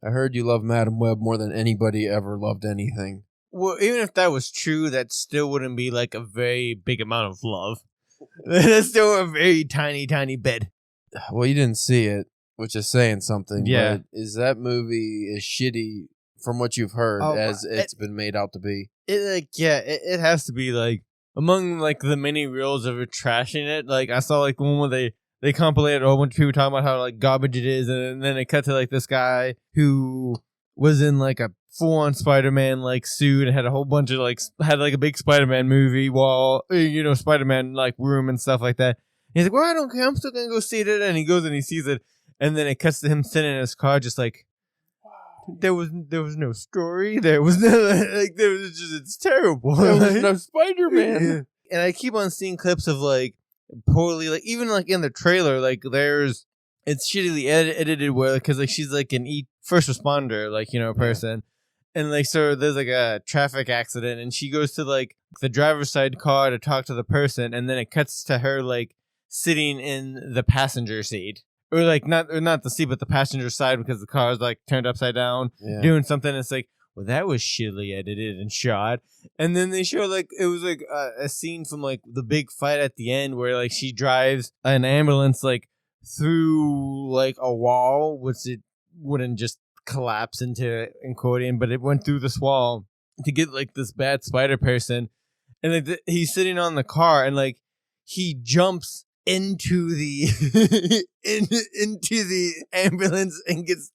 I heard you love Madam Web more than anybody ever loved anything. Well, even if that was true, that still wouldn't be like a very big amount of love. That's still a very tiny, tiny bit. Well, you didn't see it, which is saying something. Yeah. But is that movie as shitty from what you've heard as it's been made out to be? It has to be like among like the many reels of it trashing it. Like I saw like one where they compilated a whole bunch of people talking about how like garbage it is, and then it cut to like this guy who was in like a full-on Spider-Man like suit and had a whole bunch of like had like a big Spider-Man movie wall, Spider-Man like room and stuff like that. And he's like, well, I don't care, I'm still gonna go see it. And he goes and he sees it, and then it cuts to him sitting in his car, just like there was no story, there was no like there was just it's terrible. There was no Spider-Man. And I keep on seeing clips of like poorly, like even like in the trailer, like it's shittily edited where because like she's like an first responder, like person, and like so there's like a traffic accident, and she goes to like the driver's side car to talk to the person, and then it cuts to her like sitting in the passenger seat, or like not the seat but the passenger side because the car is like turned upside down, doing something. It's like, well, that was shittily edited and shot. And then they show like it was like a scene from like the big fight at the end where like she drives an ambulance like through like a wall, which it wouldn't just collapse into accordion, but it went through this wall to get like this bad spider person. And like he's sitting on the car, and like he jumps into the into the ambulance and gets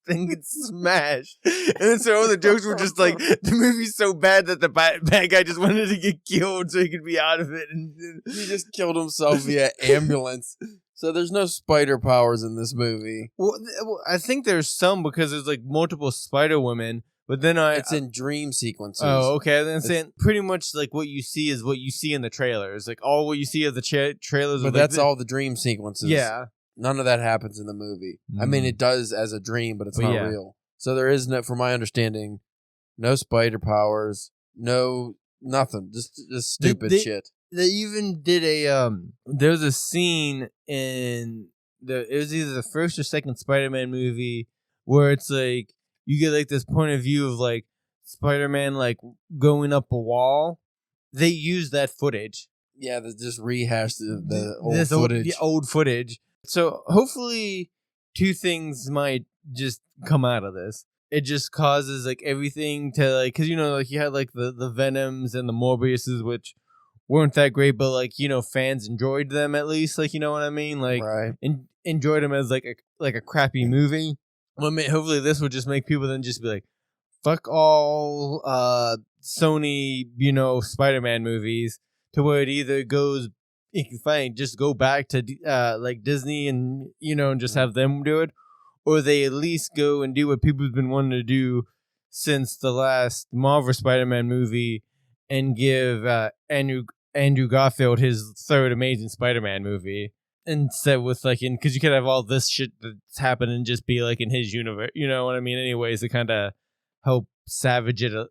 smashed. And then so all the jokes were just like the movie's so bad that the bad guy just wanted to get killed so he could be out of it, and he just killed himself via ambulance. So there's no spider powers in this movie. Well, I think there's some because there's like multiple Spider Women. But then it's in dream sequences. Oh, okay. Then saying pretty much like what you see is what you see in the trailers. Like all what you see of the trailers. But that's all the dream sequences. Yeah. None of that happens in the movie. I mean, it does as a dream, but it's not real. So there is no, from my understanding, no spider powers, no nothing. Just stupid shit. They even did there was a scene in it was either the first or second Spider-Man movie where it's like you get like this point of view of like Spider-Man like going up a wall. They use that footage. Yeah, they just rehashed the old footage. The old footage. So hopefully 2 things might just come out of this. It just causes like everything to like, because like you had like the Venoms and the Morbiuses, which weren't that great, but like fans enjoyed them at least, like what I mean, like right. Enjoyed them as like a crappy movie. Well, hopefully this would just make people then just be like, fuck all Sony, Spider-Man movies, to where it either goes, if you find, just go back to like Disney and, and just have them do it, or they at least go and do what people have been wanting to do since the last Marvel Spider-Man movie and give Andrew Garfield his third Amazing Spider-Man movie. Instead with like because you could have all this shit that's happening and just be like in his universe, you know what I mean? Anyways, to kind of help savage it, a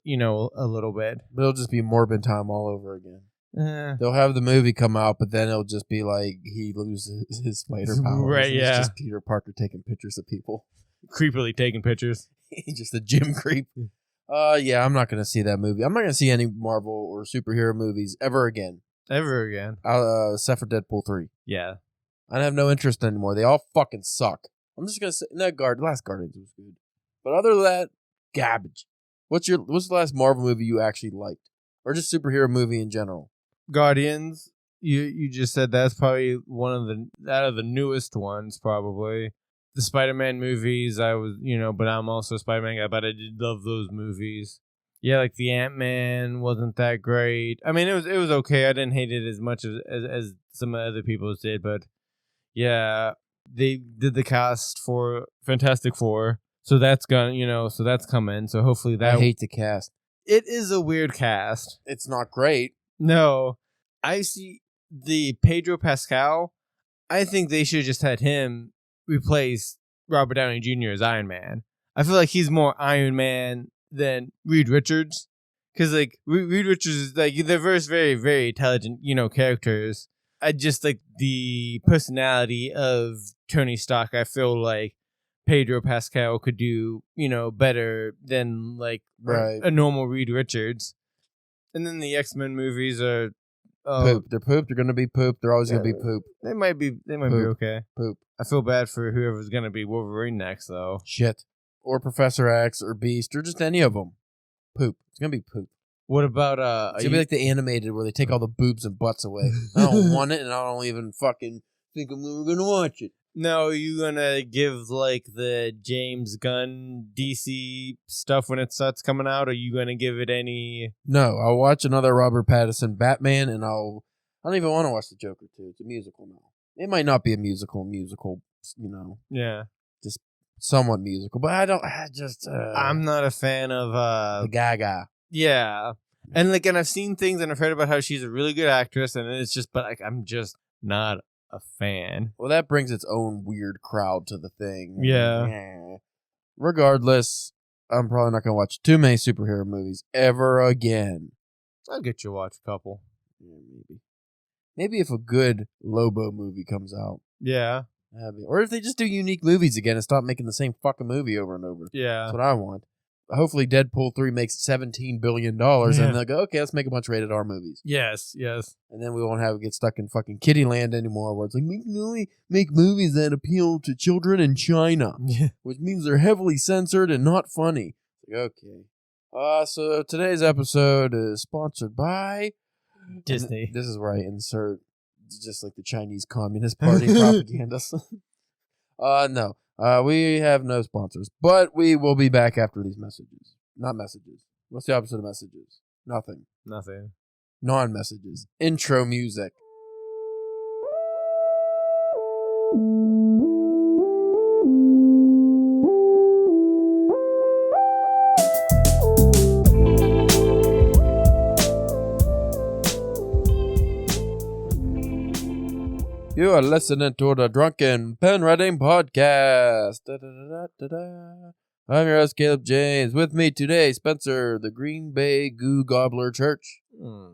little bit. But it'll just be Morbid time all over again. They'll have the movie come out, but then it'll just be like he loses his spider powers. Right? Yeah. It's just Peter Parker taking pictures of people, creepily taking pictures. He's just a gym creep. Yeah, I'm not gonna see that movie. I'm not gonna see any Marvel or superhero movies ever again. Ever again. Except for Deadpool 3. Yeah. I have no interest anymore. They all fucking suck. I'm just gonna say Last Guardians was good, but other than that, garbage. What's the last Marvel movie you actually liked, or just superhero movie in general? Guardians. You just said that's probably one of the newest ones, probably. The Spider-Man movies, I was but I'm also a Spider-Man guy, but I did love those movies. Yeah, like the Ant-Man wasn't that great. I mean, it was okay. I didn't hate it as much as some other people did, but. Yeah, they did the cast for Fantastic Four, so that's so that's coming. So hopefully that. I hate the cast. It is a weird cast. It's not great. No, I see the Pedro Pascal. I think they should have just had him replace Robert Downey Jr. as Iron Man. I feel like he's more Iron Man than Reed Richards, because like Reed Richards is like they're very, very intelligent, characters. I just like the personality of Tony Stark. I feel like Pedro Pascal could do, better than like Right. a normal Reed Richards. And then the X-Men movies are poop. They're poop. They're gonna be poop. They're always gonna be poop. They might be Poop. okay. Poop. I feel bad for whoever's gonna be Wolverine next, though. Shit. Or Professor X or Beast or just any of them. Poop. It's gonna be poop. What about It's gonna be like the animated where they take all the boobs and butts away. I don't want it, and I don't even fucking think I'm ever gonna watch it. No, are you gonna give like the James Gunn DC stuff when it starts coming out? Or are you gonna give it any? No, I'll watch another Robert Pattinson Batman, and I don't even want to watch the Joker too. It's a musical now. It might not be a musical, Yeah, just somewhat musical, but I'm not a fan of the Gaga. Yeah, and I've seen things and I've heard about how she's a really good actress, and it's just, but I'm just not a fan. Well, that brings its own weird crowd to the thing. Yeah. Regardless, I'm probably not going to watch too many superhero movies ever again. I'll get you to watch a couple. Yeah, maybe if a good Lobo movie comes out. Yeah. Or if they just do unique movies again and stop making the same fucking movie over and over. Yeah. That's what I want. Hopefully Deadpool 3 makes $17 billion and they'll go, okay, let's make a bunch of rated R movies. Yes. And then we won't have to get stuck in fucking kiddie land anymore where it's like, we can only make movies that appeal to children in China, which means they're heavily censored and not funny. Okay. So today's episode is sponsored by Disney. This is where I insert just like the Chinese Communist Party propaganda. No. We have no sponsors, but we will be back after these messages. Not messages. What's the opposite of messages? Nothing. Non-messages. Intro music. You are listening to the Drunken Pen Writing Podcast. I'm your host, Caleb James. With me today, Spencer, the Green Bay Goo Gobbler Church. I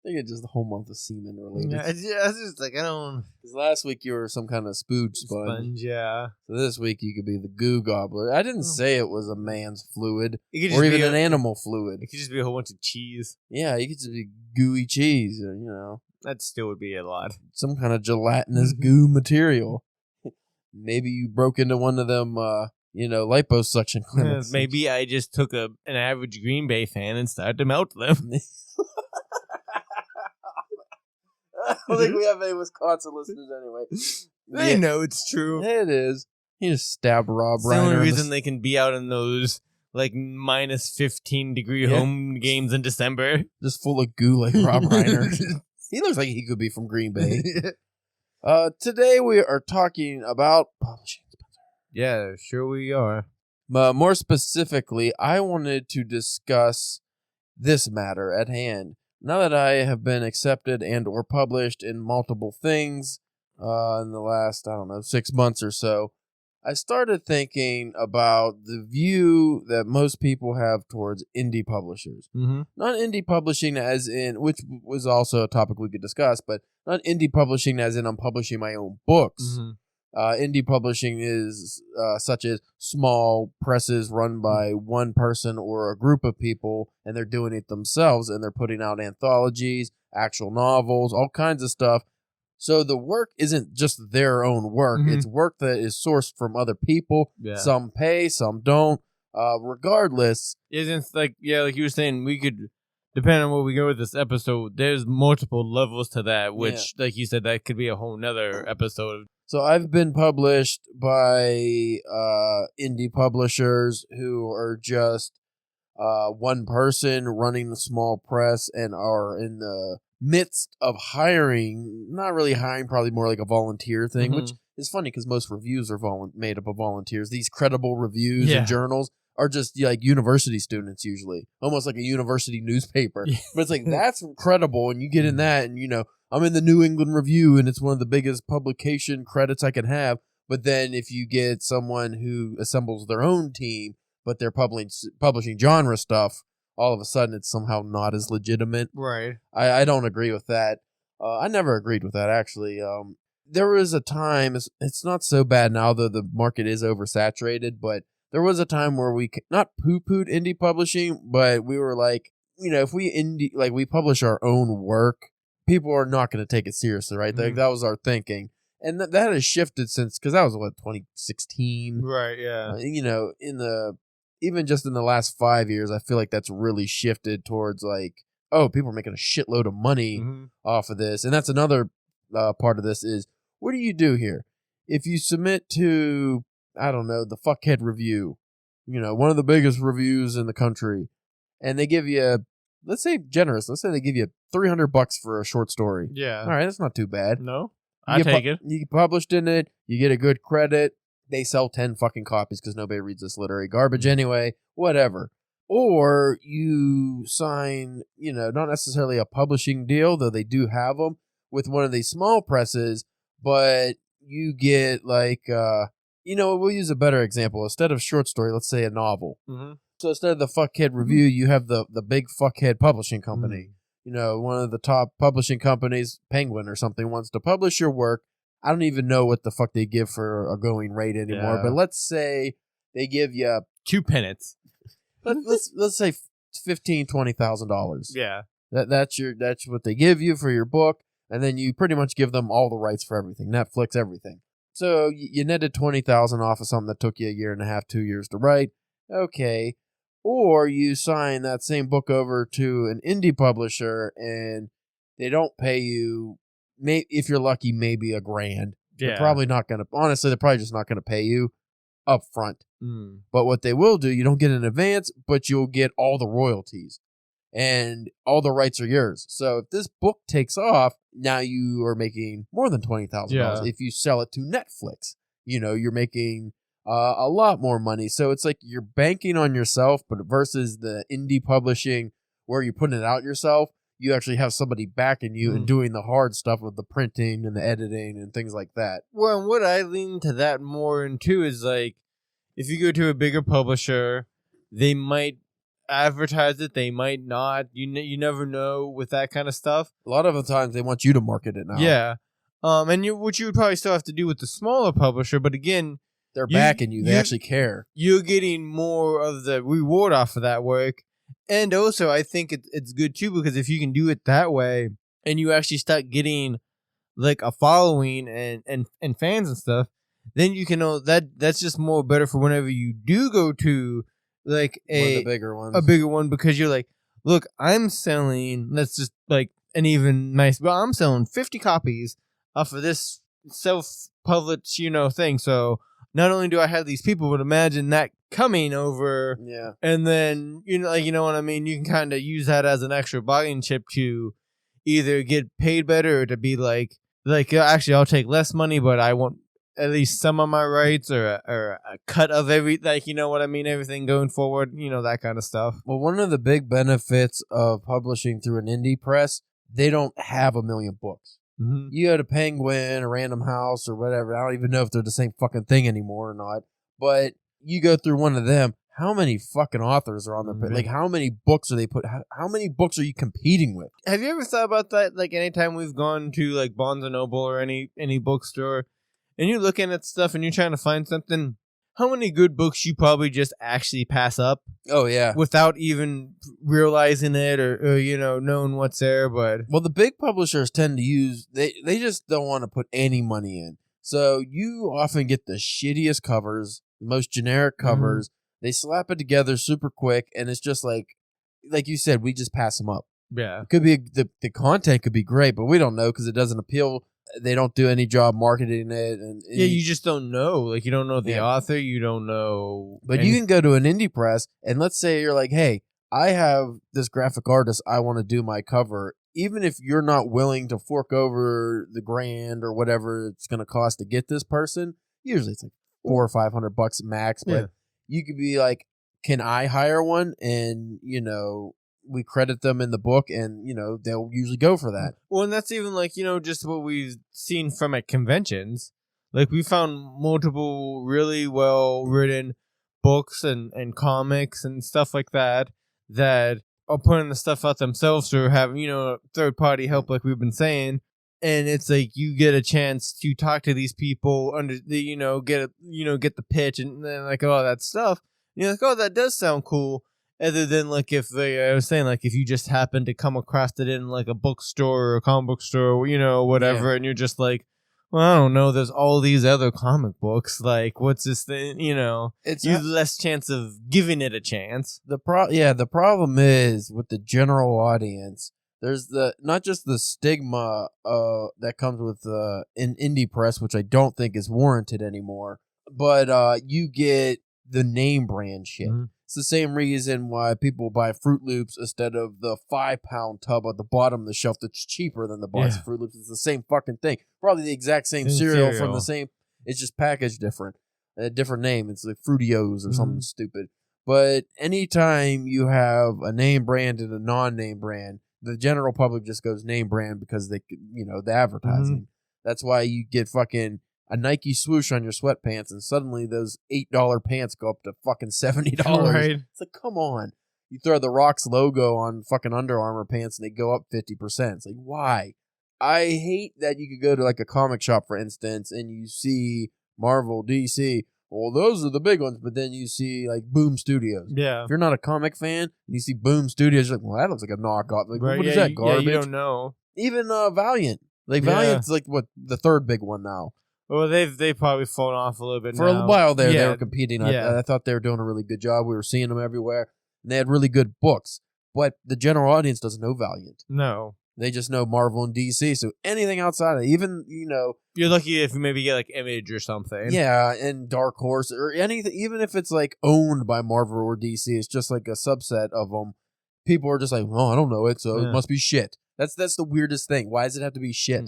think it's just the whole month of semen related. Yeah, it's just I don't. Because last week you were some kind of spooge sponge. Yeah. So this week you could be the Goo Gobbler. I didn't say it was a man's fluid Or even an animal fluid. It could just be a whole bunch of cheese. Yeah, you could just be gooey cheese, That still would be a lot. Some kind of gelatinous goo material. Maybe you broke into one of them, liposuction clinics. Maybe I just took an average Green Bay fan and started to melt them. I don't think we have any Wisconsin listeners anyway. They know it's true. It is. You just stab Rob It's Reiner. the only reason they can be out in those minus 15-degree home games in December. Just full of goo like Rob Reiner. He looks like he could be from Green Bay. Today we are talking about publishing. Yeah, sure we are. More specifically, I wanted to discuss this matter at hand. Now that I have been accepted and or published in multiple things in the last, 6 months or so, I started thinking about the view that most people have towards indie publishers. Mm-hmm. Not indie publishing as in, which was also a topic we could discuss, but not indie publishing as in I'm publishing my own books. Mm-hmm. Indie publishing is such as small presses run by one person or a group of people, and they're doing it themselves, and they're putting out anthologies, actual novels, all kinds of stuff. So the work isn't just their own work. Mm-hmm. It's work that is sourced from other people. Yeah. Some pay, some don't. Regardless. Isn't like you were saying, we could, depending on where we go with this episode, there's multiple levels to that, which, like you said, that could be a whole nother episode. So I've been published by indie publishers who are just one person running a small press and are in the midst of hiring, not really hiring, probably more like a volunteer thing, which is funny because most reviews are made up of volunteers. These credible reviews and journals are just like university students usually, almost like a university newspaper. But it's like, that's credible, and you get in that, and I'm in the New England Review, and it's one of the biggest publication credits I can have. But then if you get someone who assembles their own team, but they're publishing genre stuff, all of a sudden it's somehow not as legitimate. Right. I don't agree with that. I never agreed with that, actually. there was a time, it's not so bad now, though the market is oversaturated, but there was a time where we not poo-pooed indie publishing, but we were like, if we publish our own work, people are not going to take it seriously, right? Like, that was our thinking. And that has shifted since, because that was 2016. Right, yeah. Even just in the last 5 years, I feel like that's really shifted towards like, oh, people are making a shitload of money off of this. And that's another part of this is, what do you do here? If you submit to, I don't know, the Fuckhead Review, one of the biggest reviews in the country, and they give you, let's say they give you $300 for a short story. Yeah. All right, that's not too bad. No, I take it. You get published in it, you get a good credit. They sell 10 fucking copies because nobody reads this literary garbage anyway, whatever. Or you sign, not necessarily a publishing deal, though they do have them, with one of these small presses, but you get like, we'll use a better example. Instead of short story, let's say a novel. So instead of the Fuckhead Review, you have the big Fuckhead publishing company. One of the top publishing companies, Penguin or something, wants to publish your work. I don't even know what the fuck they give for a going rate anymore, but let's say they give you 2 pence. let's say $15,000-$20,000. Yeah, that's what they give you for your book, and then you pretty much give them all the rights for everything, Netflix, everything. So you netted $20,000 off of something that took you 1.5 years, 2 years to write. Okay, or you sign that same book over to an indie publisher, and they don't pay you. If you're lucky, maybe $1,000. Yeah. They're probably not going to, honestly, they're probably just not going to pay you up front. But what they will do, you don't get an advance, but you'll get all the royalties and all the rights are yours. So if this book takes off, now you are making more than $20,000. Yeah. If you sell it to Netflix, you're making a lot more money. So it's like you're banking on yourself, but versus the indie publishing where you're putting it out yourself, you actually have somebody backing you and doing the hard stuff with the printing and the editing and things like that. Well, and what I lean to that more into is like, if you go to a bigger publisher, they might advertise it, they might not. You never know with that kind of stuff. A lot of the times they want you to market it now. Yeah. Which you would probably still have to do with the smaller publisher, but again, they're backing you. They actually care. You're getting more of the reward off of that work. And also, I think it's good too, because if you can do it that way and you actually start getting like a following and fans and stuff, then you can know that's just more better for whenever you do go to like a bigger one. A bigger one, because you're like, look, I'm selling, that's just like an even nice, well, I'm selling 50 copies off of this self-published, thing. So not only do I have these people, but imagine that coming over. Yeah. And then, you know what I mean? You can kind of use that as an extra bargaining chip to either get paid better or to be like, actually, I'll take less money, but I want at least some of my rights or a cut of every, like, you know what I mean? Everything going forward, that kind of stuff. Well, one of the big benefits of publishing through an indie press, they don't have 1 million books. Mm-hmm. You go to Penguin or Random House or whatever. I don't even know if they're the same fucking thing anymore or not. But you go through one of them, how many fucking authors are on their like how many books are they how many books are you competing with? Have you ever thought about that? Like anytime we've gone to like Barnes & Noble or any bookstore and you're looking at stuff and you're trying to find something, how many good books you probably just actually pass up? Oh, yeah. Without even realizing it or knowing what's there. But well, the big publishers tend to use, they just don't want to put any money in. So you often get the shittiest covers, the most generic covers. They slap it together super quick, and it's just like you said, we just pass them up. Yeah. It could be, the content could be great, but we don't know because it doesn't appeal. They don't do any job marketing it. And you just don't know. Like, you don't know the author. You don't know. But you can go to an indie press, and let's say you're like, hey, I have this graphic artist. I want to do my cover. Even if you're not willing to fork over the $1,000 or whatever it's going to cost to get this person, usually it's like $400 or $500 max. But you could be like, can I hire one? And, we credit them in the book, and they'll usually go for that. Well, and that's even like just what we've seen from at conventions. Like, we found multiple really well written books and comics and stuff like that are putting the stuff out themselves or have third party help, like we've been saying, and it's like you get a chance to talk to these people get the pitch and then like all that stuff. And you're like, oh, that does sound cool. Other than like if I was saying like if you just happen to come across it in like a bookstore or a comic book store, whatever, and you're just like, well, I don't know, there's all these other comic books. Like, what's this thing? It's you have less chance of giving it a chance. The problem is with the general audience. There's not just the stigma that comes with an indie press, which I don't think is warranted anymore, but you get the name brand shit. Mm-hmm. It's the same reason why people buy Fruit Loops instead of the 5-pound tub at the bottom of the shelf that's cheaper than the box of Fruit Loops. It's the same fucking thing. Probably the exact same cereal from the same. It's just packaged different. A different name. It's like Fruitios or something stupid. But anytime you have a name brand and a non-name brand, the general public just goes name brand because they, the advertising. Mm-hmm. That's why you get fucking a Nike swoosh on your sweatpants, and suddenly those $8 pants go up to fucking $70. Right. It's like, come on. You throw the Rocks logo on fucking Under Armour pants, and they go up 50%. It's like, why? I hate that you could go to like a comic shop, for instance, and you see Marvel, DC. Well, those are the big ones, but then you see like Boom Studios. Yeah. If you're not a comic fan, and you see Boom Studios, you're like, well, that looks like a knockoff. Like, what is that, garbage? Yeah, you don't know. Even Valiant. Like, Valiant's like, what, the third big one now. Well, they've probably fallen off a little bit for now. a while there. They were competing. I thought they were doing a really good job. We were seeing them everywhere, and they had really good books. But the general audience doesn't know Valiant. No, they just know Marvel and DC. So anything outside of it, even you're lucky if you maybe get like Image or something. Yeah, and Dark Horse or anything. Even if it's like owned by Marvel or DC, it's just like a subset of them. People are just like, oh, I don't know it, so it must be shit. That's the weirdest thing. Why does it have to be shit?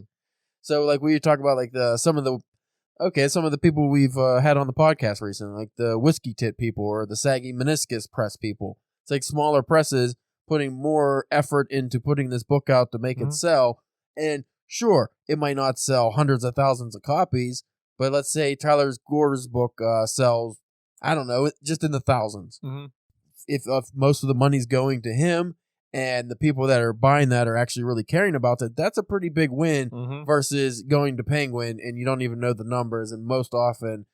So, like, we talk about, like, some of the people we've had on the podcast recently, like the Whiskey Tit people or the Saggy Meniscus Press people. It's like smaller presses putting more effort into putting this book out to make it sell. And sure, it might not sell hundreds of thousands of copies, but let's say Tyler Gore's book sells, I don't know, just in the thousands. Mm-hmm. If most of the money's going to him, and the people that are buying that are actually really caring about it, that's a pretty big win versus going to Penguin and you don't even know the numbers. And most often,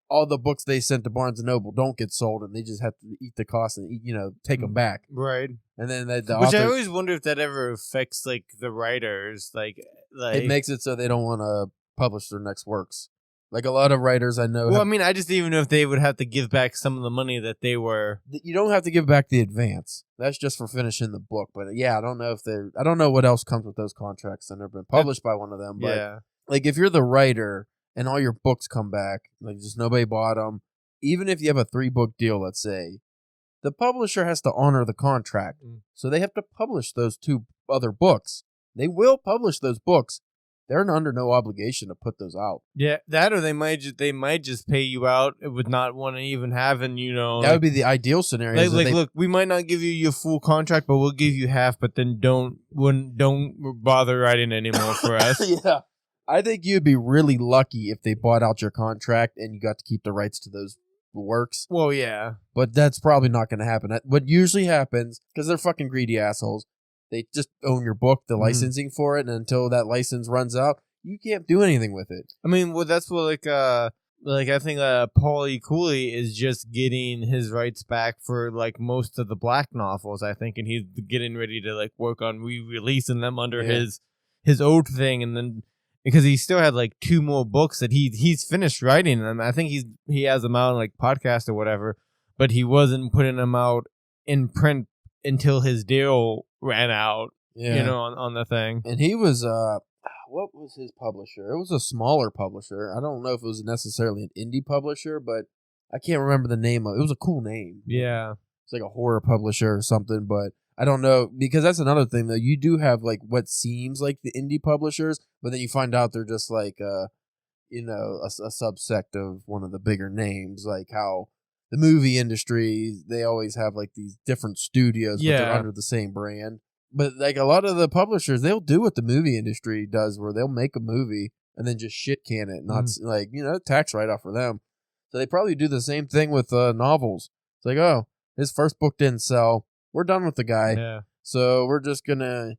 all the books they sent to Barnes & Noble don't get sold, and they just have to eat the cost and take them back. Right. And then which I always wonder if that ever affects like the writers. Like it makes it so they don't want to publish their next works. Like a lot of writers I know. Well, I just even know if they would have to give back some of the money that they were. You don't have to give back the advance. That's just for finishing the book. But yeah, I don't know what else comes with those contracts. I've never been published by one of them. But like if you're the writer and all your books come back, like just nobody bought them, even if you have a 3-book deal, let's say, the publisher has to honor the contract. So they have to publish those 2 other books. They will publish those books. They're under no obligation to put those out. Yeah, that or they might just pay you out with not want to even having that would be the ideal scenario. Look, we might not give you your full contract, but we'll give you half. But then don't bother writing anymore for us. Yeah, I think you'd be really lucky if they bought out your contract and you got to keep the rights to those works. Well, yeah, but that's probably not going to happen. What usually happens, because they're fucking greedy assholes. They just own your book, the licensing for it, and until that license runs out, you can't do anything with it. Well, that's what I think Paulie Cooley is just getting his rights back for like most of the Black novels, I think, and he's getting ready to like work on re-releasing them under his old thing, and then because he still had like 2 more books that he's finished writing them. I think he has them out on like podcast or whatever, but he wasn't putting them out in print until his deal ran out, on the thing. And he was, what was his publisher? It was a smaller publisher. I don't know if it was necessarily an indie publisher, but I can't remember the name of it. It was a cool name. Yeah. It's like a horror publisher or something, but I don't know, because that's another thing, though. You do have, like, what seems like the indie publishers, but then you find out they're just, like, a subsect of one of the bigger names, like how the movie industry, they always have like these different studios, but they're under the same brand. But like a lot of the publishers, they'll do what the movie industry does, where they'll make a movie and then just shit can it, not like tax write off for them. So they probably do the same thing with novels. It's like, oh, his first book didn't sell, we're done with the guy. Yeah. So we're just gonna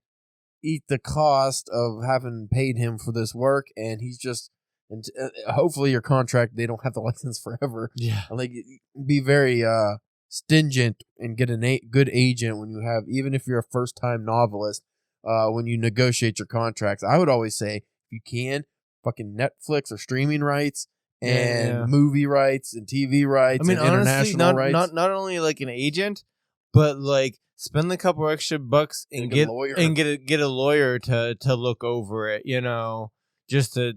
eat the cost of having paid him for this work, and he's just. And hopefully your contract, they don't have the license forever. Yeah. Like, be very stingent and get a good agent when you have, even if you're a first-time novelist, when you negotiate your contracts. I would always say, if you can, fucking Netflix or streaming rights and movie rights and TV rights and honestly, international rights. Not only like an agent, but like spend a couple extra bucks and get a lawyer to look over it, just to,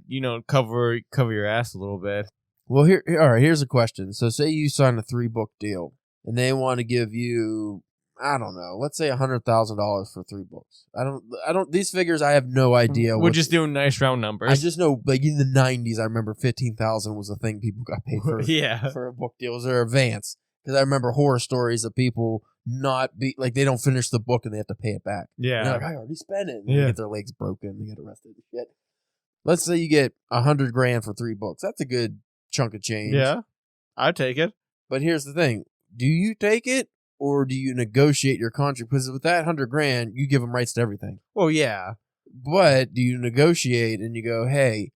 cover your ass a little bit. Well, all right, here's a question. So say you sign a 3-book deal and they want to give you, I don't know, let's say $100,000 for 3 books. I don't, these figures, I have no idea. We're just doing nice round numbers. I just know, like, in the 90s, I remember 15,000 was a thing people got paid for. Yeah. For a book deal. It was their advance. Because I remember horror stories of people they don't finish the book and they have to pay it back. Yeah. And they're like, I already spent it. And they get their legs broken. They get arrested. Shit. Let's say you get $100,000 for 3 books. That's a good chunk of change. Yeah, I'd take it. But here's the thing: do you take it or do you negotiate your contract? Because with that $100,000, you give them rights to everything. Well, yeah. But do you negotiate and you go, "Hey,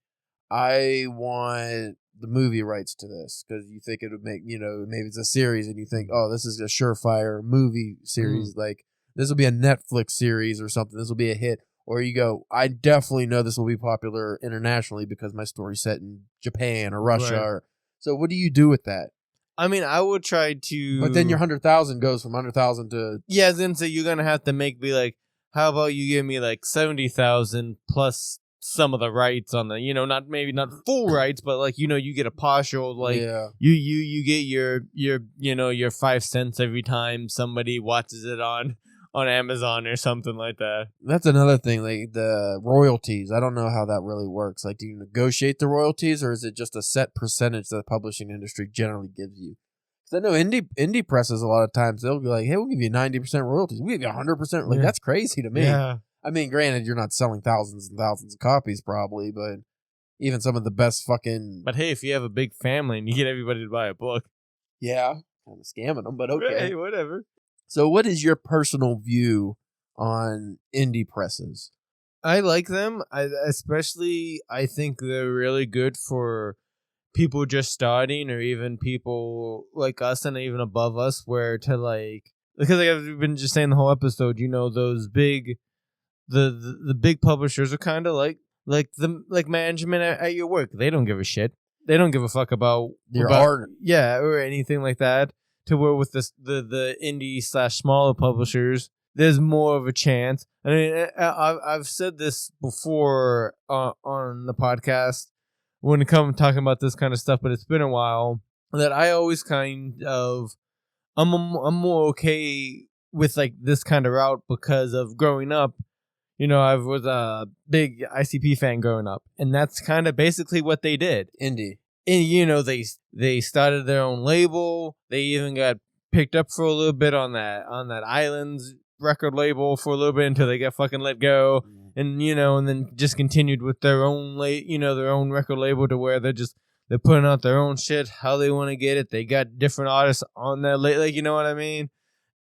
I want the movie rights to this," because you think it would make, maybe it's a series and you think, "Oh, this is a surefire movie series. Like this will be a Netflix series or something. This will be a hit." Or you go, I definitely know this will be popular internationally because my story's set in Japan or Russia. Right. So what do you do with that? I mean, I would try to... But then your 100,000 goes from 100,000 to... Yeah, then so you're going to have to be like, how about you give me like 70,000 plus some of the rights on the, not full rights, but like, you get a partial, like, you get your 5 cents every time somebody watches it on Amazon or something like that. That's another thing, like the royalties. I don't know how that really works. Like, do you negotiate the royalties, or is it just a set percentage that the publishing industry generally gives you? Because I know indie presses a lot of times, they'll be like, hey, we'll give you 90% royalties. We'll give you 100%. Like, that's crazy to me. Yeah. I mean, granted, you're not selling thousands and thousands of copies probably, but even some of the best fucking... But hey, if you have a big family and you get everybody to buy a book. Yeah. Kind of scamming them, but okay. Hey, whatever. So what is your personal view on indie presses? I like them. I think they're really good for people just starting, or even people like us and even above us, where to like, because like I've been just saying the whole episode, those big, the big publishers are kind of like management at your work. They don't give a shit. They don't give a fuck about your art. Yeah, or anything like that. To where with the indie / smaller publishers, there's more of a chance. I mean, I've said this before on the podcast when it comes talking about this kind of stuff, but it's been a while that I always kind of I'm more okay with like this kind of route because of growing up. I was a big ICP fan growing up, and that's kind of basically what they did. Indie. And they started their own label. They even got picked up for a little bit on that Islands record label for a little bit until they got fucking let go. And and then just continued with their own their own record label to where they're putting out their own shit how they want to get it. They got different artists on that, like, you know what I mean?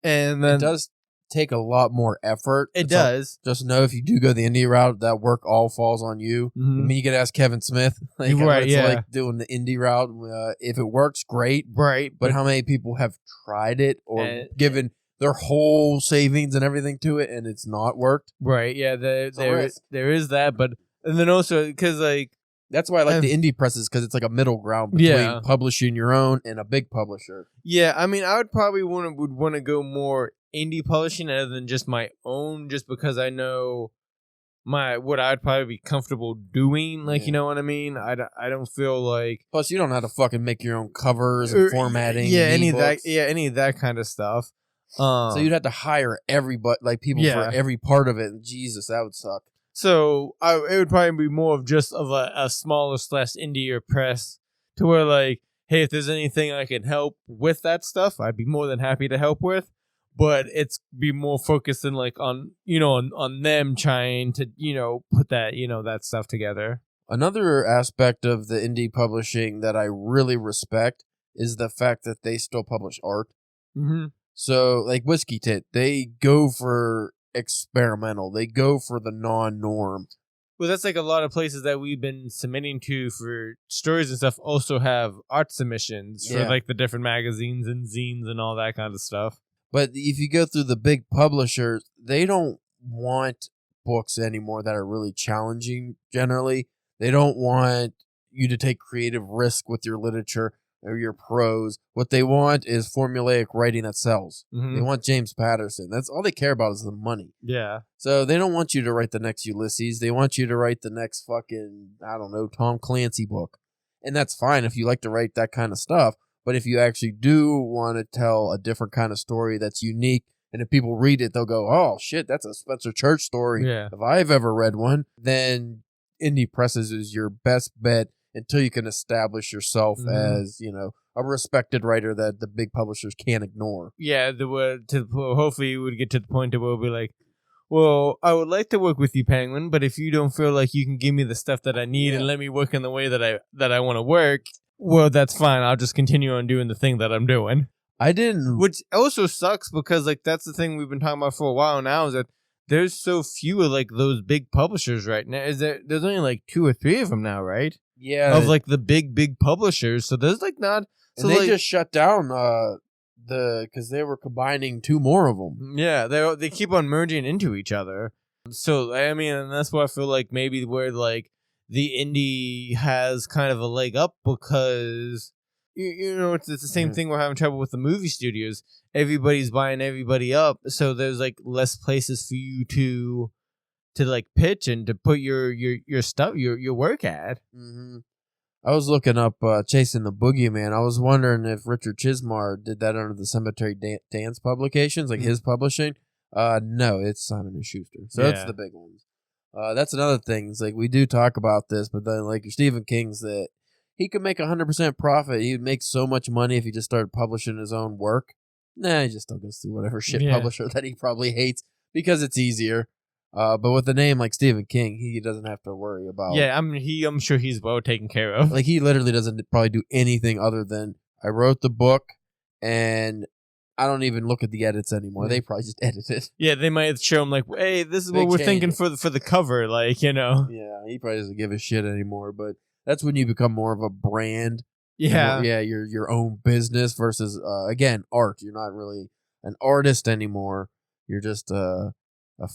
And then it does take a lot more effort. It does. Just know if you do go the indie route, that work all falls on you. Mm-hmm. I mean, you could ask Kevin Smith, like, right? It's like doing the indie route. If it works, great. Right. But how many people have tried it or given their whole savings and everything to it, and it's not worked? Right. Yeah. There is that, but and then also because like that's why I like the indie presses, because it's like a middle ground between publishing your own and a big publisher. Yeah. I mean, I would probably would want to go more indie publishing other than just my own, just because I know what I'd probably be comfortable doing, like, you know what I mean? I don't feel like... Plus, you don't have to fucking make your own covers and formatting. Yeah, any of that kind of stuff. So you'd have to hire everybody, like people for every part of it. And Jesus, that would suck. So it would probably be more of just of a smaller / indie or press, to where like, hey, if there's anything I can help with that stuff, I'd be more than happy to help with. But it's be more focused in like on them trying to put that that stuff together. Another aspect of the indie publishing that I really respect is the fact that they still publish art. Mm-hmm. So like Whiskey Tit, they go for experimental. They go for the non-norm. Well, that's like a lot of places that we've been submitting to for stories and stuff also have art submissions for like the different magazines and zines and all that kind of stuff. But if you go through the big publishers, they don't want books anymore that are really challenging generally. They don't want you to take creative risk with your literature or your prose. What they want is formulaic writing that sells. They want James Patterson. That's all they care about is the money. Yeah. So they don't want you to write the next Ulysses. They want you to write the next fucking, I don't know, Tom Clancy book. And that's fine if you like to write that kind of stuff. But if you actually do want to tell a different kind of story that's unique, and if people read it, they'll go, oh, shit, that's a Spencer Church story. Yeah. If I've ever read one, then indie presses is your best bet until you can establish yourself as, you know, a respected writer that the big publishers can't ignore. Yeah, hopefully you would get to the point where we'll be like, well, I would like to work with you, Penguin, but if you don't feel like you can give me the stuff that I need and let me work in the way that I want to work, well, that's fine. I'll just continue on doing the thing that I'm doing. I didn't. Which also sucks because, like, that's the thing we've been talking about for a while now is that there's so few of, like, those big publishers right now. There's only, like, 2 or 3 of them now, right? Yeah. Of, like, the big publishers. So there's, like, not... So and they just shut down because they were combining 2 more of them. Yeah, they keep on merging into each other. So, I mean, and that's why I feel like maybe where, like, the indie has kind of a leg up because, you know, it's the same thing we're having trouble with the movie studios. Everybody's buying everybody up, so there's, like, less places for you to like, pitch and to put your stuff, your work at. Mm-hmm. I was looking up Chasing the Boogeyman. I was wondering if Richard Chismar did that under the Cemetery Dance publications, like his publishing. No, it's Simon & Schuster. So that's the big ones. That's another thing. It's like we do talk about this, but then like your Stephen King's that he could make 100% profit. He'd make so much money if he just started publishing his own work. Nah, he just still goes through whatever shit publisher that he probably hates because it's easier. But with a name like Stephen King, he doesn't have to worry about. Yeah, I'm sure he's well taken care of. Like he literally doesn't probably do anything other than I wrote the book and I don't even look at the edits anymore. They probably just edit it. Yeah, they might show him like, hey, this is what we're thinking for the cover, like, you know. Yeah, he probably doesn't give a shit anymore. But that's when you become more of a brand. Yeah, you're your own business versus again art. You're not really an artist anymore. You're just a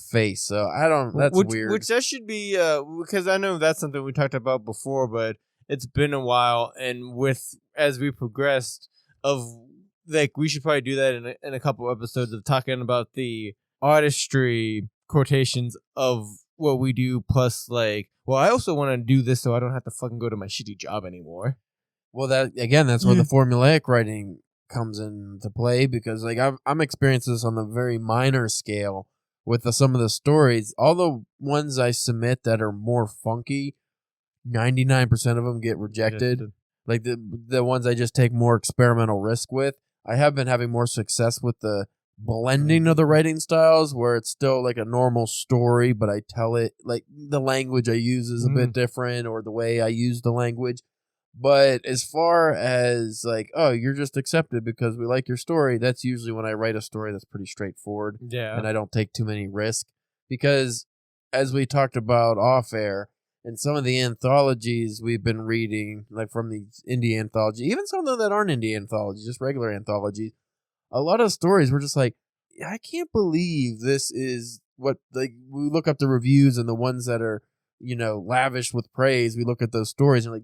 face. So I don't. That's weird. Which that should be because I know that's something we talked about before, but it's been a while, and as we progressed of. Like, we should probably do that in a couple episodes of talking about the artistry quotations of what we do, plus, like, well, I also want to do this so I don't have to fucking go to my shitty job anymore. Well, that's where the formulaic writing comes into play, because, like, I'm experiencing this on the very minor scale with some of the stories. All the ones I submit that are more funky, 99% of them get rejected. Like, the ones I just take more experimental risk with. I have been having more success with the blending of the writing styles where it's still like a normal story, but I tell it like the language I use is a bit different or the way I use the language. But as far as like, oh, you're just accepted because we like your story, that's usually when I write a story that's pretty straightforward. Yeah. And I don't take too many risks because as we talked about off air, and some of the anthologies we've been reading, like from the indie anthology, even some of them that aren't indie anthologies, just regular anthologies, a lot of stories were just like, I can't believe this is what, like, we look up the reviews and the ones that are, you know, lavish with praise. We look at those stories and like,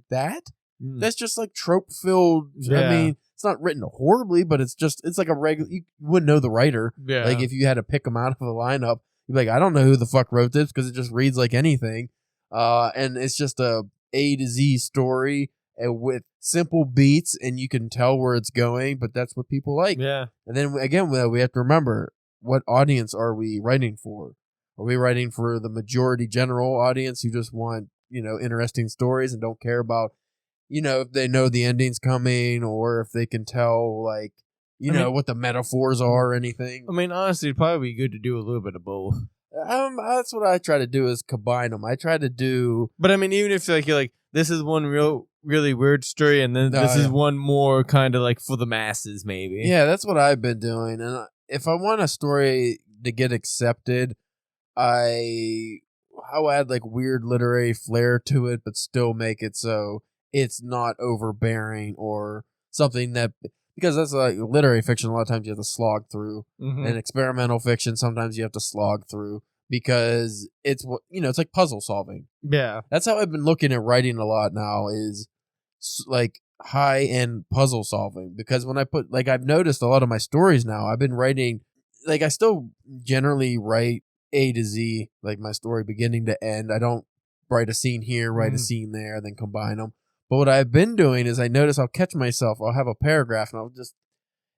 that's just like trope filled. Yeah. I mean, it's not written horribly, but it's like a regular, you wouldn't know the writer. Yeah. Like if you had to pick them out of a lineup, you'd be like, I don't know who the fuck wrote this because it just reads like anything. And it's just a to Z story with simple beats, and you can tell where it's going, but that's what people like. Yeah. And then, again, we have to remember, what audience are we writing for? Are we writing for the majority general audience who just want, you know, interesting stories and don't care about, you know, if they know the ending's coming or if they can tell, like, you know, what the metaphors are or anything? I mean, honestly, it'd probably be good to do a little bit of both. That's what I try to do is combine them. I try to do, but I mean, even if like you're like, this is one really weird story, and then this is one more kind of like for the masses, maybe. Yeah, that's what I've been doing. And if I want a story to get accepted, how add like weird literary flair to it, but still make it so it's not overbearing or something that, because that's like literary fiction. A lot of times you have to slog through, and experimental fiction sometimes you have to slog through because it's it's like puzzle solving. Yeah, that's how I've been looking at writing a lot now, is like high end puzzle solving. Because when I put like I've noticed a lot of my stories now, I've been writing like I still generally write A to Z, like my story beginning to end. I don't write a scene here, write a scene there, then combine them. But what I've been doing is I notice I'll catch myself. I'll have a paragraph and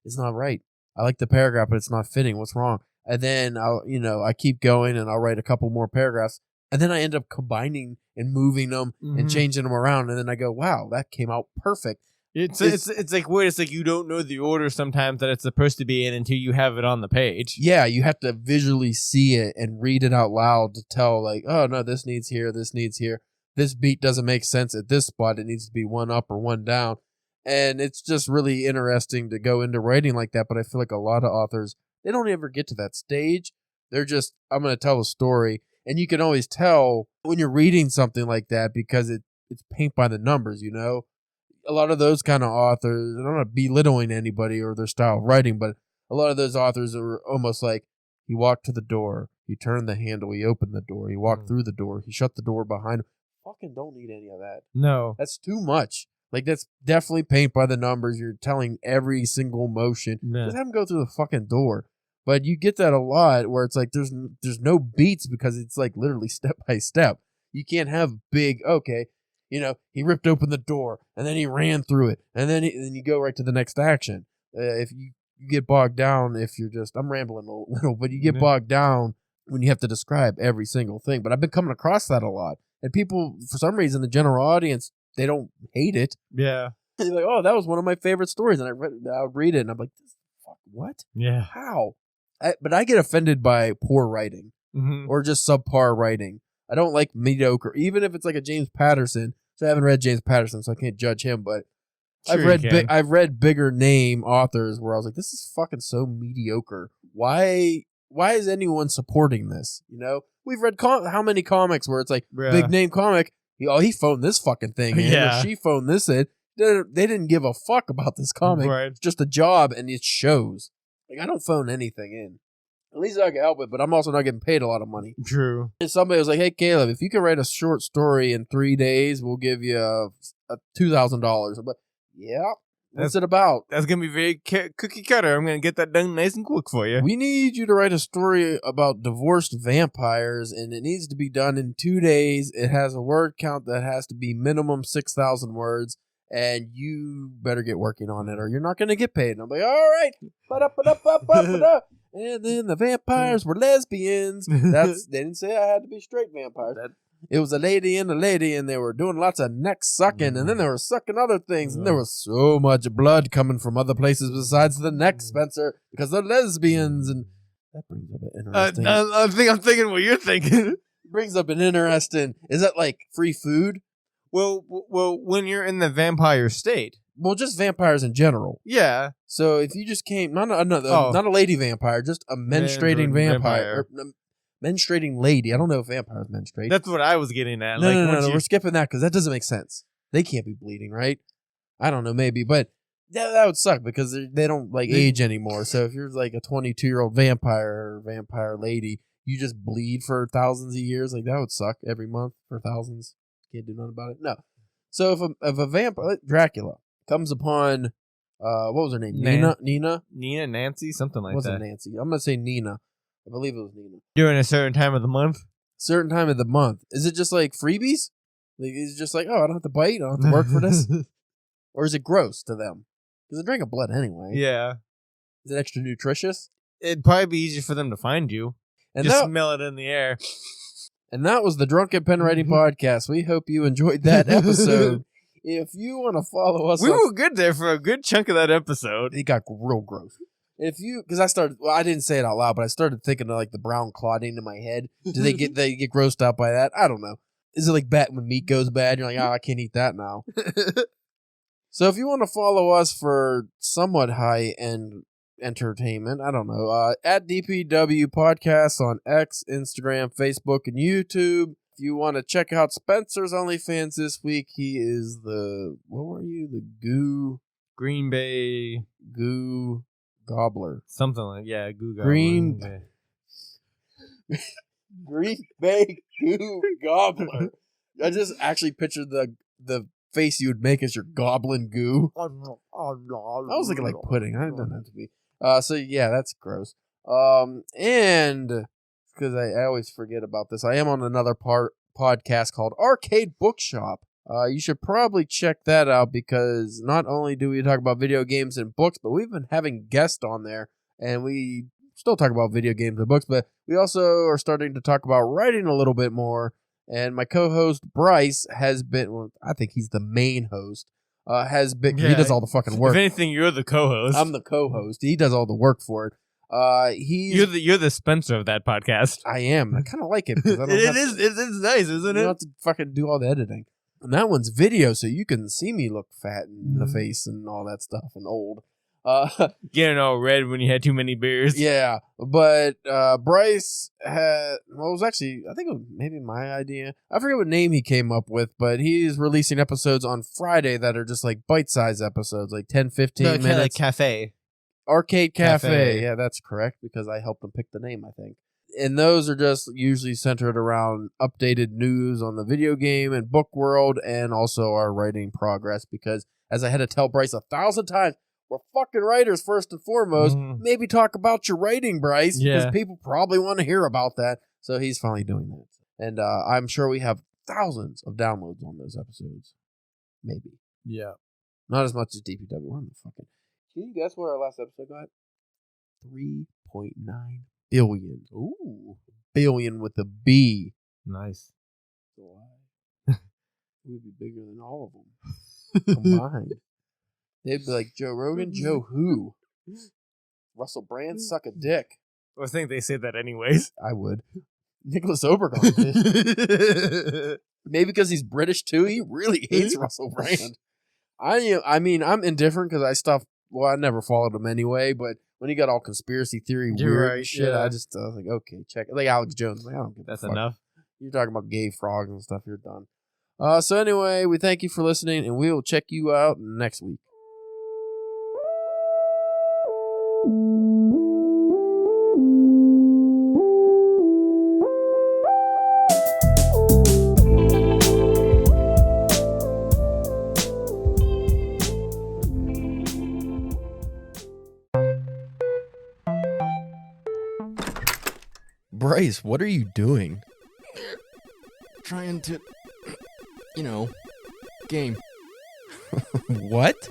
it's not right. I like the paragraph, but it's not fitting. What's wrong? And then I keep going and I'll write a couple more paragraphs. And then I end up combining and moving them and changing them around. And then I go, wow, that came out perfect. It's like weird. It's like you don't know the order sometimes that it's supposed to be in until you have it on the page. Yeah, you have to visually see it and read it out loud to tell, like, oh, no, this needs here, this needs here. This beat doesn't make sense at this spot. It needs to be one up or one down. And it's just really interesting to go into writing like that. But I feel like a lot of authors, they don't ever get to that stage. They're just, I'm going to tell a story. And you can always tell when you're reading something like that because it's paint by the numbers, A lot of those kind of authors, I'm not belittling anybody or their style of writing, but a lot of those authors are almost like, he walked to the door, he turned the handle, he opened the door, he walked through the door, he shut the door behind him. Fucking don't need any of that. No. That's too much. Like, that's definitely paint by the numbers. You're telling every single motion. Yeah. Just have them go through the fucking door. But you get that a lot where it's like there's no beats because it's like literally step by step. You can't have big, okay, he ripped open the door and then he ran through it. And then you go right to the next action. If you get bogged down, I'm rambling a little, but you get bogged down when you have to describe every single thing. But I've been coming across that a lot. And people, for some reason, the general audience, they don't hate it. Yeah. They're like, oh, that was one of my favorite stories. And I would read it, and I'm like, fuck, what? Yeah. How? But I get offended by poor writing or just subpar writing. I don't like mediocre, even if it's like a James Patterson. So I haven't read James Patterson, so I can't judge him. But sure I've read bigger name authors where I was like, this is fucking so mediocre. Why is anyone supporting this? We've read how many comics where it's like big name comic. He phoned this fucking thing in, or she phoned this in. They didn't give a fuck about this comic. Right. It's just a job, and it shows. Like, I don't phone anything in. At least I can help it, but I'm also not getting paid a lot of money. True. And somebody was like, hey, Caleb, if you can write a short story in 3 days, we'll give you a $2,000. I'm like, yeah. What's it about? That's going to be very cookie cutter. I'm going to get that done nice and quick for you. We need you to write a story about divorced vampires, and it needs to be done in 2 days. It has a word count that has to be minimum 6,000 words, and you better get working on it or you're not going to get paid. And I'm like, all right. Ba-da-ba-da-ba-ba-ba-da. And then the vampires were lesbians. They didn't say I had to be straight vampires. It was a lady, and they were doing lots of neck sucking, and then they were sucking other things, and there was so much blood coming from other places besides the neck, Spencer, because they're lesbians, and that brings up an interesting... I'm thinking what you're thinking. Brings up an interesting... Is that like free food? Well, when you're in the vampire state. Well, just vampires in general. Yeah. So if you just came... Not a lady vampire, just a menstruating vampire. Menstruating lady. I don't know if vampires menstruate. That's what I was getting at. No. We're skipping that because that doesn't make sense. They can't be bleeding, right? I don't know, maybe, but that would suck because they don't age anymore. So if you're like a 22-year-old vampire or vampire lady, you just bleed for thousands of years. Like, that would suck every month for thousands. Can't do nothing about it. No. So if a vampire, Dracula, comes upon, what was her name? Nina, Nancy, something like that. Wasn't Nancy? I'm gonna say Nina. I believe it was Nina. During a certain time of the month? Certain time of the month. Is it just like freebies? Like, is it just like, oh, I don't have to bite, I don't have to work for this? Or is it gross to them? Because they're drinking blood anyway. Yeah. Is it extra nutritious? It'd probably be easier for them to find you. And just smell it in the air. And that was the Drunken Pen Writing Podcast. We hope you enjoyed that episode. If you want to follow us... We were good there for a good chunk of that episode. It got real gross. Because I didn't say it out loud, but I started thinking of like the brown clotting in my head. Do they get grossed out by that? I don't know. Is it like when meat goes bad? You're like, I can't eat that now. So if you want to follow us for somewhat high-end entertainment. I don't know. At DPW Podcasts on X, Instagram, Facebook, and YouTube. If you want to check out Spencer's OnlyFans this week, he is what were you? The Green Bay Goo Gobbler. something like Goo Gobbler. Green Bay Goo Gobbler. I just actually pictured the face you would make as your goblin goo. I was thinking like pudding. I don't have to be. So yeah, that's gross. And because I always forget about this, I am on another podcast called Arcade Bookshop. You should probably check that out because not only do we talk about video games and books, but we've been having guests on there, and we still talk about video games and books, but we also are starting to talk about writing a little bit more. And my co-host Bryce has been, well, I think he's the main host, he does all the fucking work. If anything, you're the co-host. I'm the co-host. He does all the work for it. You're the Spencer of that podcast. I am. I kind of like it. It is nice, isn't it? You don't have to fucking do all the editing. And that one's video, so you can see me look fat in the face and all that stuff and old. Getting all red when you had too many beers. Yeah, but Bryce had, well, it was actually, I think it was maybe my idea. I forget what name he came up with, but he's releasing episodes on Friday that are just like bite-sized episodes, like 10, 15 minutes. Like cafe. Arcade Cafe. Yeah, that's correct, because I helped him pick the name, I think. And those are just usually centered around updated news on the video game and book world, and also our writing progress, because as I had to tell Bryce 1,000 times, we're fucking writers first and foremost. Maybe talk about your writing, Bryce, because people probably want to hear about that. So he's finally doing that. And I'm sure we have thousands of downloads on those episodes. Maybe. Yeah. Not as much as DPW. We're on the fucking... Can you guess what our last episode got? 3.9 billion. Ooh. Billion with a B. Nice. It would be bigger than all of them combined. They'd be like, Joe Rogan, Joe who? Russell Brand, suck a dick. I think they say that anyways. I would. Nicholas Obergon did. Maybe because he's British too. He really hates Russell Brand. I mean, I'm indifferent because I never followed him anyway, but when he got all conspiracy theory weird shit, I was like, okay, check it. Like Alex Jones. Like, I don't give a fuck. That's enough. You're talking about gay frogs and stuff, you're done. So anyway, we thank you for listening, and we will check you out next week. Bryce, what are you doing? Trying to, game. What?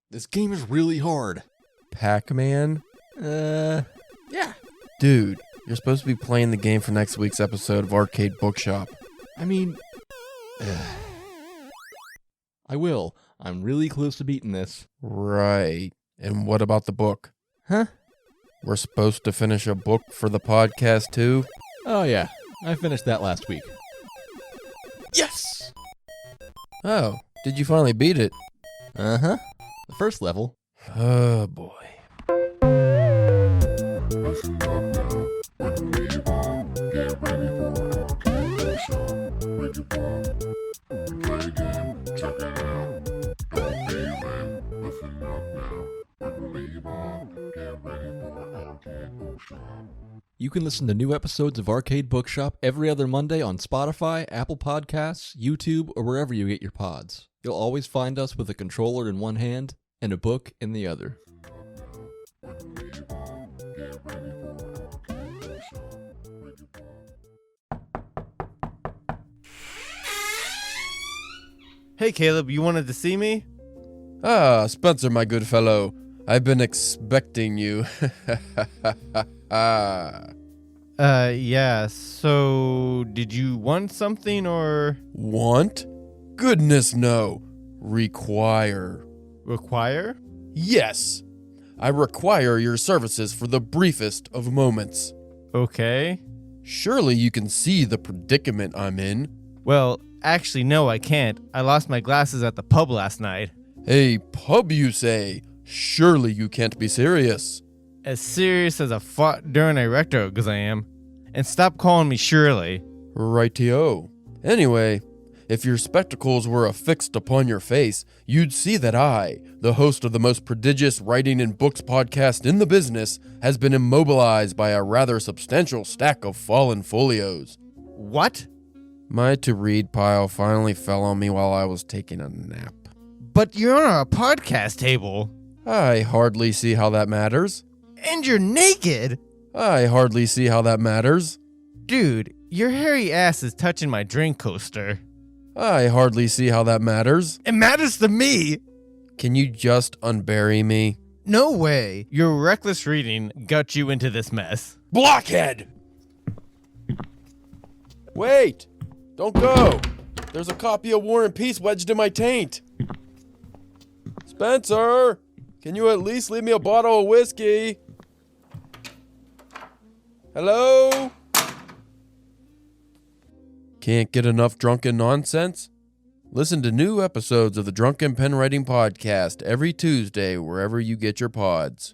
This game is really hard. Pac-Man? Yeah. Dude, you're supposed to be playing the game for next week's episode of Arcade Bookshop. I mean, I will. I'm really close to beating this. Right. And what about the book? Huh? We're supposed to finish a book for the podcast too? Oh yeah, I finished that last week. Yes! Oh, did you finally beat it? Uh-huh. The first level. Oh boy. You can listen to new episodes of Arcade Bookshop every other Monday on Spotify, Apple Podcasts, YouTube, or wherever you get your pods. You'll always find us with a controller in one hand and a book in the other. Hey, Caleb, you wanted to see me? Ah, Spencer, my good fellow. I've been expecting you. Yeah, so did you want something or... Want? Goodness no. Require. Require? Yes. I require your services for the briefest of moments. Okay. Surely you can see the predicament I'm in. Well, actually, no, I can't. I lost my glasses at the pub last night. A pub, you say? Surely you can't be serious. As serious as a fought during a rectal exam. And stop calling me Shirley. Rightio. Anyway, if your spectacles were affixed upon your face, you'd see that I, the host of the most prodigious writing and books podcast in the business, has been immobilized by a rather substantial stack of fallen folios. What? My to-read pile finally fell on me while I was taking a nap. But you're on a podcast table. I hardly see how that matters. And you're naked. I hardly see how that matters. Dude, your hairy ass is touching my drink coaster. I hardly see how that matters. It matters to me. Can you just unbury me? No way. Your reckless reading got you into this mess. Blockhead! Wait! Don't go! There's a copy of War and Peace wedged in my taint. Spencer! Can you at least leave me a bottle of whiskey? Hello? Can't get enough drunken nonsense? Listen to new episodes of the Drunken Pen Writing Podcast every Tuesday wherever you get your pods.